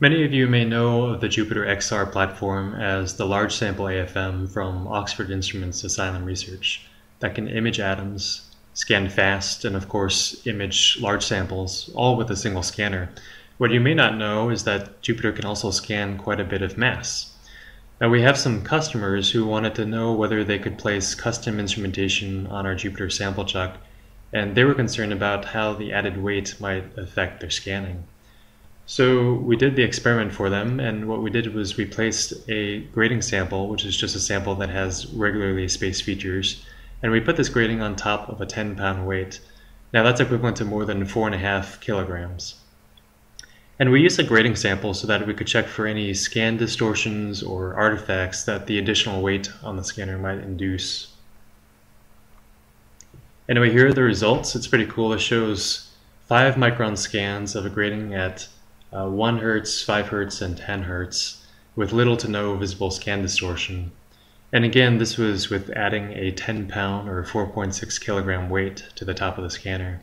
Many of you may know of the Jupiter XR platform as the large sample AFM from Oxford Instruments Asylum Research that can image atoms, scan fast, and of course image large samples, all with a single scanner. What you may not know is that Jupiter can also scan quite a bit of mass. Now we have some customers who wanted to know whether they could place custom instrumentation on our Jupiter sample chuck, and they were concerned about how the added weight might affect their scanning. So we did the experiment for them, and what we did was we placed a grading sample, which is just a sample that has regularly spaced features, and we put this grading on top of a 10-pound weight. Now that's equivalent to more than 4.5 kilograms. And we used a grading sample so that we could check for any scan distortions or artifacts that the additional weight on the scanner might induce. Anyway, here are the results. It's pretty cool. It shows 5 micron scans of a grading at 1 Hertz, 5 Hertz, and 10 Hertz with little to no visible scan distortion. And again, this was with adding a 10-pound or 4.6 kilogram weight to the top of the scanner.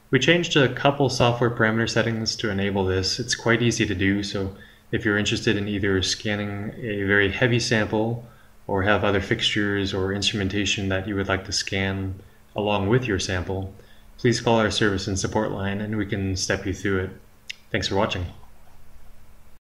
We changed a couple software parameter settings to enable this. It's quite easy to do, so if you're interested in either scanning a very heavy sample or have other fixtures or instrumentation that you would like to scan along with your sample, please call our service and support line and we can step you through it. Thanks for watching.